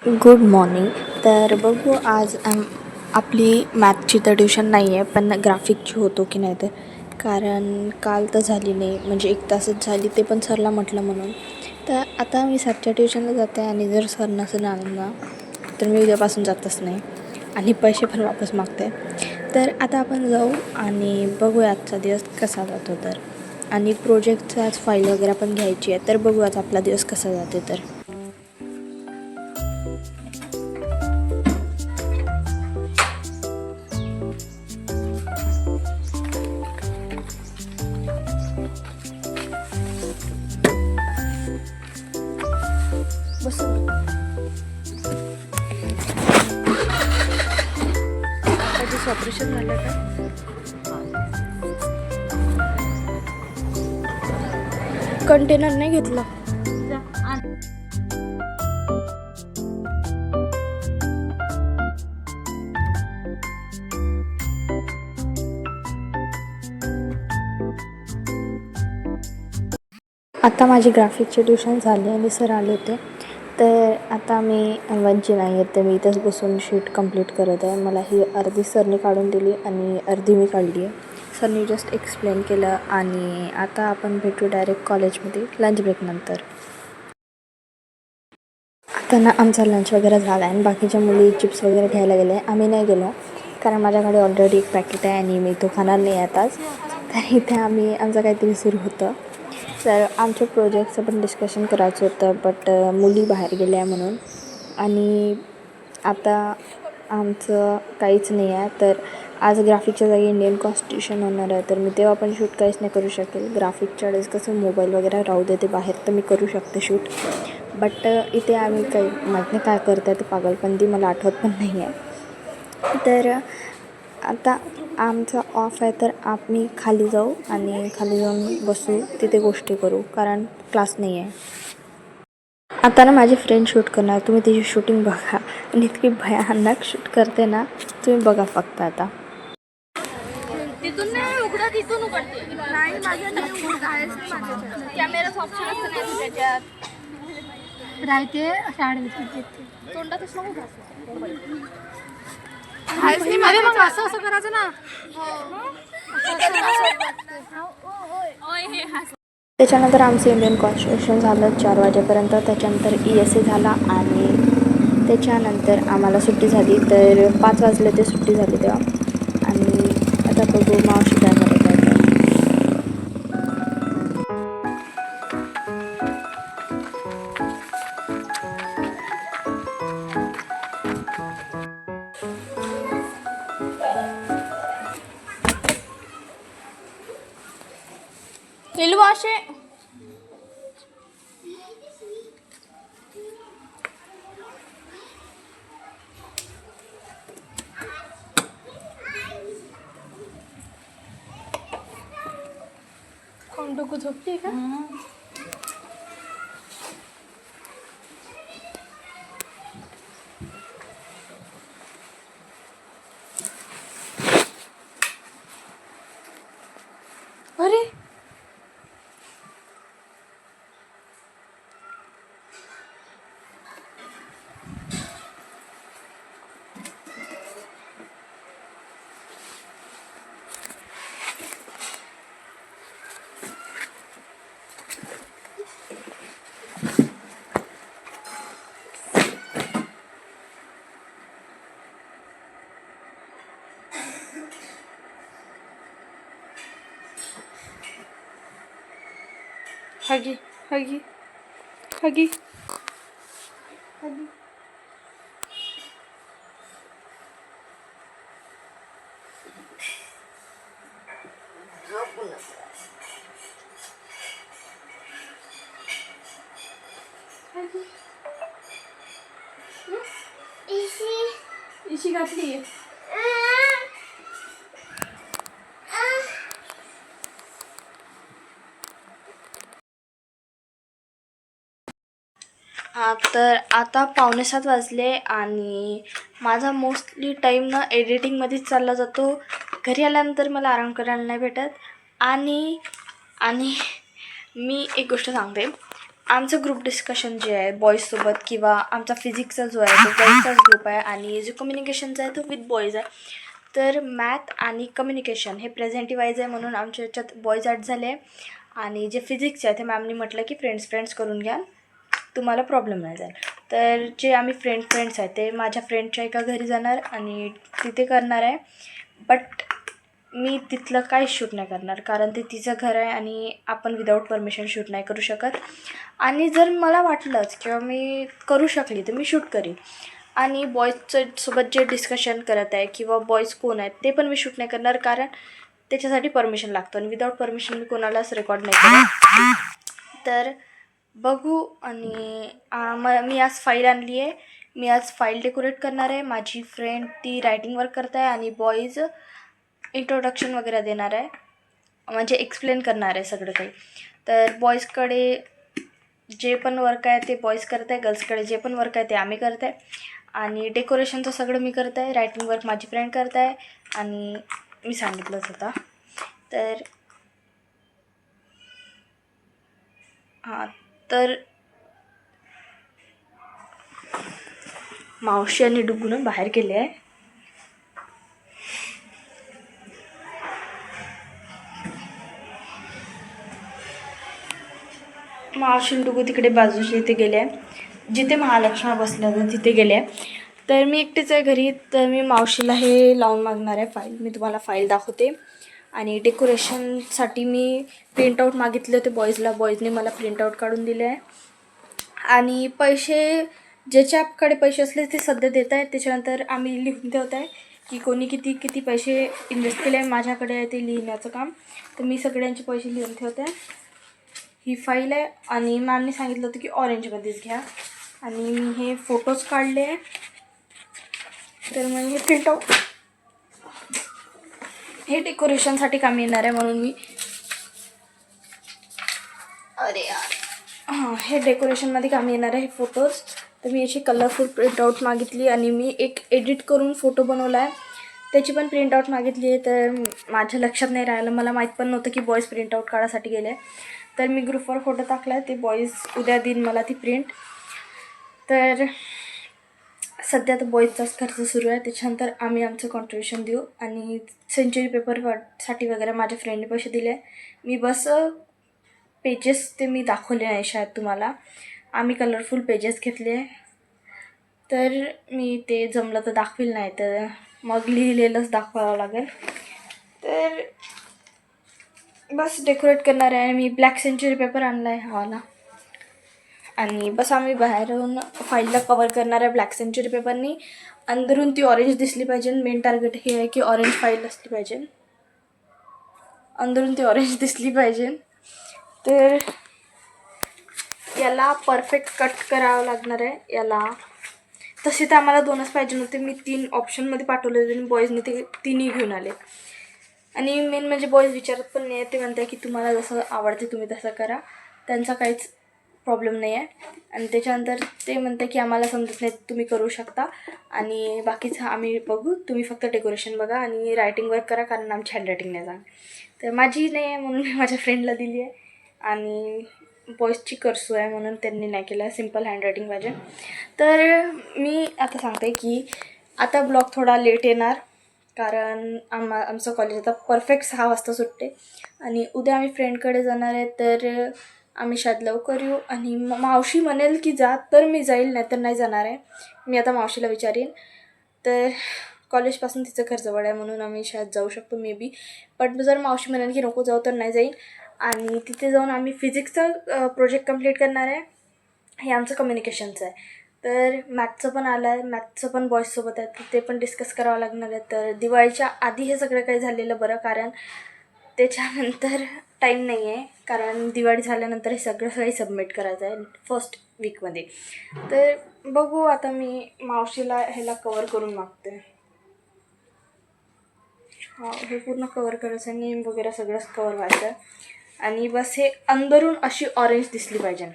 Good morning. तर बघू आज आपली मॅथची तर ट्युशन नाही आहे, पण ग्राफिकची होतो की नाही तर, कारण काल तर झाली नाही, म्हणजे 1 तासच झाली, ते पण सरला म्हटलं म्हणून. तर आता मी 7च्या ट्युशनला जाते आणि जर सर नसेल आलं ना तर मी उद्यापासून जातच नाही आणि पैसे पण वापस मागते. तर आता आपण जाऊ आणि बघूया आजचा दिवस कसा जातो तर. आणि प्रोजेक्टचं आज फाईल वगैरे पण घ्यायची आहे, तर बघू आज आपला दिवस कसा जाते तर. बस त्याचं ऑपरेशन झालं का? कंटेनर नाही घेतला. आता माझी ग्राफिकची ट्युशन झाली आणि सर आले होते. तर आता मी वंची नाही आहे, तर मी इथंच बसून शीट कंप्लीट करत आहे. मला ही अर्धी सरनी काढून दिली आणि अर्धी मी काढली आहे. सरनी जस्ट एक्सप्लेन केलं आणि आता आपण भेटू डायरेक्ट कॉलेजमध्ये लंच ब्रेकनंतर. आता ना आमचा लंच वगैरे झाला आहे आणि बाकीच्या मुली चिप्स वगैरे घ्यायला गेले. आम्ही नाही गेलो कारण माझ्याकडे ऑलरेडी एक पॅकेट आहे आणि मी तो खाणार नाही आताच. तर इथे आमचं काहीतरी सुरू होतं. तर आमच्या प्रोजेक्टचं पण डिस्कशन करायचं होतं, बट मुली बाहेर गेल्या आहे म्हणून. आणि आता आमचं काहीच नाही आहे. तर आज ग्राफिकच्या जागी इंडियन कॉन्स्टिट्यूशन होणार आहे, तर मी तेव्हा पण शूट काहीच नाही करू शकेल. ग्राफिकच्या वेळेस कसं मोबाईल वगैरे राहू देते बाहेर, तर मी करू शकते शूट. बट इथे आम्ही काही माहीत नाही काय करत आहे, ते पागलपंती मला आठवत पण नाही आहे. तर आता आमचा ऑफ आहे, तर आम्ही खाली जाऊ आणि खाली जाऊन बसू, तिथे गोष्टी करू, कारण क्लास नाही आहे. आता ना माझी फ्रेंड शूट करणार, तुम्ही तिची शूटिंग बघा आणि इतकी भयानक शूट करते ना, तुम्ही बघा फक्त आता. तिथून नाही उघडा, तिथून उघडते. नाही माझं नाही उघडत आहेच माझ्याच्यात. कॅमेराचं ऑप्शन असतं नाही त्याच्यात. राहते शाळेत तोंडातच नको घासू. अरे मग असं असं करायचं ना. त्याच्यानंतर आमचं इंडियन कॉन्स्टिट्यूशन झालं 4 वाजेपर्यंत. त्याच्यानंतर ESA झाला आणि त्याच्यानंतर आम्हाला सुट्टी झाली. तर 5 वाजले ते सुट्टी झाली तेव्हा. आणि आता बघू मावशी काय करत आहे. असे कोण डोकं झोपते का? अरे हगी हगी हगी हगी. इशी घातली. तर आता 6:45 वाजले आणि माझा मोस्टली टाईम ना एडिटिंगमध्येच चालला जातो. घरी आल्यानंतर मला आराम करायला नाही भेटत. आणि आणि मी एक गोष्ट सांगते, आमचं ग्रुप डिस्कशन जे आहे बॉईजसोबत किंवा आमचा फिजिक्सचा जो आहे तो बॉईजचाच ग्रुप आहे आणि जो कम्युनिकेशनचा आहे तो विथ बॉईज आहे. तर मॅथ आणि कम्युनिकेशन हे प्रेझेंटी वाईज आहे म्हणून आमच्या याच्यात बॉईज ॲड झाले आहे. आणि जे फिजिक्सचे आहे ते मॅमनी म्हटलं की फ्रेंड्स करून घ्या, तुम्हाला प्रॉब्लेम नाही जाईल. तर जे आम्ही फ्रेंड्स आहे ते माझ्या फ्रेंडच्या एका घरी जाणार आणि तिथे करणार आहे. बट मी तिथलं काहीच शूट नाही करणार कारण ते तिचं घर आहे आणि आपण विदाऊट परमिशन शूट नाही करू शकत. आणि जर मला वाटलंच किंवा मी करू शकली तर मी शूट करीन. आणि बॉईजसोबत जे डिस्कशन करत आहे किंवा बॉईज कोण आहेत ते पण मी शूट नाही करणार कारण त्याच्यासाठी परमिशन लागतं आणि विदाऊट परमिशन मी कोणालाच रेकॉर्ड नाही करत. तर बघू. आणि मी आज फाईल आणली आहे. मी आज फाईल डेकोरेट करणार आहे. माझी फ्रेंड ती रायटिंग वर्क करत आहे आणि बॉईज इंट्रोडक्शन वगैरे देणार आहे, म्हणजे एक्सप्लेन करणार आहे सगळं काही. तर बॉईजकडे जे पण वर्क आहे ते बॉईज करत आहे, गर्ल्सकडे जे पण वर्क आहे ते आम्ही करत आहे. आणि डेकोरेशनचं सगळं मी करत आहे, रायटिंग वर्क माझी फ्रेंड करत आहे आणि मी सांगितलंच होता. तर हां, तर मावशी आणि डुगून बाहेर गेले आहे. मावशी डुगू तिकडे बाजूच्या इथे गेले आहे, जिथे महालक्ष्मी बसल्या होत्या तिथे गेले आहे. तर मी एकटीच आहे घरी. तर मी मावशीला हे लावून मागणार आहे फाईल. मी तुम्हाला फाईल दाखवते. आणि डेकोरेशनसाठी मी प्रिंटआउट मागितले होते बॉईजला, बॉईजने मला प्रिंटआउट काढून दिले आहे. आणि पैसे ज्याच्याकडे पैसे असले ते सध्या देत आहेत, त्याच्यानंतर आम्ही लिहून ठेवत आहे की कोणी किती किती पैसे इन्व्हेस्ट केले आहे. माझ्याकडे आहे ते लिहिण्याचं काम, तर मी सगळ्यांचे पैसे लिहून ठेवत आहे. ही फाईल आहे आणि मॅमने सांगितलं होतं की ऑरेंजमध्येच घ्या आणि मी हे फोटोज काढले आहे. तर मग हे प्रिंटआउट हे डेकोरेशनसाठी काम येणार आहे म्हणून मी हे डेकोरेशनमध्ये काम येणार आहे हे फोटोज. तर मी याची कलरफुल प्रिंटआउट मागितली आणि मी एक एडिट करून फोटो बनवला आहे, त्याची पण प्रिंटआउट मागितली आहे. तर माझ्या लक्षात नाही राहिलं, मला माहीत पण नव्हतं की बॉईज प्रिंटआउट काढायसाठी गेले. तर मी ग्रुपवर फोटो टाकला आहे, ते बॉईज उद्या देईन मला ती प्रिंट. तर सध्या तर बॉईजचाच खर्च सुरू आहे, त्याच्यानंतर आम्ही आमचं कॉन्ट्रिब्युशन देऊ. आणि सेंचुरी पेपरसाठी वगैरे माझ्या फ्रेंडने पैसे दिले. मी बस पेजेस ते मी दाखवले नाही शायद तुम्हाला, आम्ही कलरफुल पेजेस घेतले. तर मी ते जमलं तर दाखवेल, नाही तर मग लिहिलेलंच दाखवावं लागेल. तर बस डेकोरेट करणार आहे मी. ब्लॅक सेंचुरी पेपर आणला आहे हवाला आणि बस आम्ही बाहेरून फाईलला कवर करणार आहे ब्लॅक सेंचुरी पेपरनी. अंदरून ती ऑरेंज दिसली पाहिजे. मेन टार्गेट हे आहे की ऑरेंज फाईल असली पाहिजे, अंदरून ती ऑरेंज दिसली पाहिजे. तर याला परफेक्ट कट करावं लागणार आहे याला. तसे तर आम्हाला 2च पाहिजे नव्हते, मी 3 ऑप्शनमध्ये पाठवले होते आणि बॉईजने ते 3ही घेऊन आले. आणि मेन म्हणजे बॉईज विचारत पण नाही आहे, ते म्हणत आहे की तुम्हाला जसं आवडते तुम्ही तसं करा, त्यांचा काहीच प्रॉब्लेम नाही आहे. आणि त्याच्यानंतर ते म्हणते की आम्हाला समजत नाही, तुम्ही करू शकता आणि बाकीचं आम्ही बघू, तुम्ही फक्त डेकोरेशन बघा आणि रायटिंग वर्क करा कारण आमची हँडरायटिंग नाही जाणार. तर माझी नाही आहे म्हणून मी माझ्या फ्रेंडला दिली आहे. आणि बॉईजची करसू आहे म्हणून त्यांनी नाही केलं, सिम्पल हँडरायटिंग पाहिजे. तर मी आता सांगते की आता ब्लॉग थोडा लेट येणार कारण आमचं कॉलेज आता परफेक्ट 6 वाजता सुटते आणि उद्या आम्ही फ्रेंडकडे जाणार आहे. तर आम्ही शायद लवकर येऊ. आणि मावशी म्हणेल की जा तर मी जाईल, नाही तर नाही जाणार आहे. मी आता मावशीला विचारीन. तर कॉलेजपासून तिचं घर जवळ आहे म्हणून आम्ही शायद जाऊ शकतो मे बी. बट जर मावशी म्हणेल की नको जाऊ तर नाही जाईल. आणि तिथे जाऊन आम्ही फिजिक्सचा प्रोजेक्ट कंप्लीट करणार आहे. हे आमचं कम्युनिकेशनचं आहे. तर मॅथचं पण आलं आहे, मॅथचं पण बॉईजसोबत आहे, तर ते पण डिस्कस करावं लागणार आहे. तर दिवाळीच्या आधी हे सगळं काही झालेलं बरं कारण त्याच्यानंतर टाईम नाही आहे, कारण दिवाळी झाल्यानंतर हे सगळं काही सबमिट करायचं आहे फर्स्ट वीकमध्ये. तर बघू आता मी मावशीला ह्याला कवर करून मागते. हे पूर्ण कवर करायचं, नेम वगैरे सगळंच कवर व्हायचं. आणि बस हे अंदरून अशी ऑरेंज दिसली पाहिजे.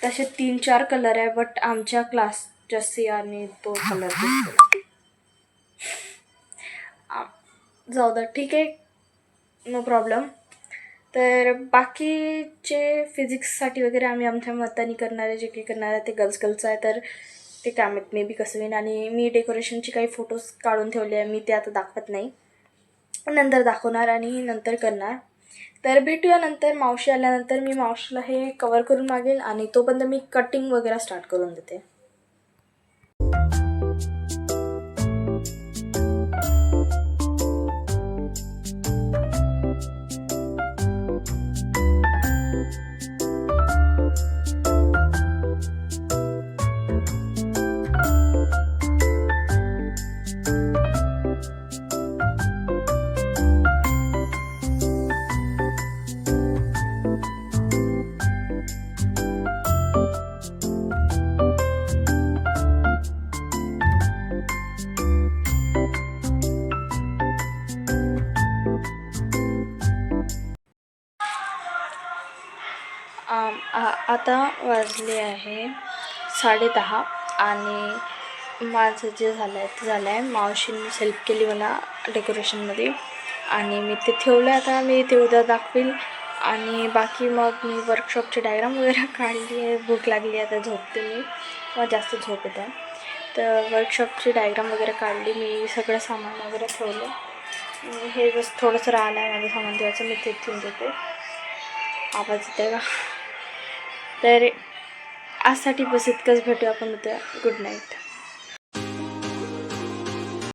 तसे 3-4 कलर आहे बट आमच्या क्लासच्या सियाने तो कलर दिसतो. जाऊ दे, ठीक आहे, नो प्रॉब्लेम. तर बाकीचे फिजिक्ससाठी वगैरे आम्ही आमच्या मताने करणारे जे काही करणार आहे ते गर्ल्स आहे. तर ते कामात मे बी कसं होईन. आणि मी डेकोरेशनचे काही फोटोज काढून ठेवले आहे, मी ते आता दाखवत नाही, नंतर दाखवणार आणि नंतर करणार. तर भेटूया नंतर. मावशी आल्यानंतर मी मावशीला हे कवर करून मागेल आणि तोपर्यंत मी कटिंग वगैरे स्टार्ट करून देते. आता वाजले आहे 10:30 आणि माझं जे झालं आहे ते झालं आहे. मावशींनी हेल्प केली मला डेकोरेशनमध्ये आणि मी ते ठेवलं. आता मी ते उद्या दाखवेल. आणि बाकी मग मी वर्कशॉपचे डायग्राम वगैरे काढली आहे. भूक लागली आहे, आता झोपते मी, मग जास्त झोप येते. तर वर्कशॉपची डायग्राम वगैरे काढली, मी सगळं सामान वगैरे ठेवलं. हे बस थोडंसं राहिलं आहे माझं सामान ठेवायचं, मी ते ठेवून देते. आवाज येते का? तर आजसाठी बस इतकंच. भेटूया आपण उद्या. Good night.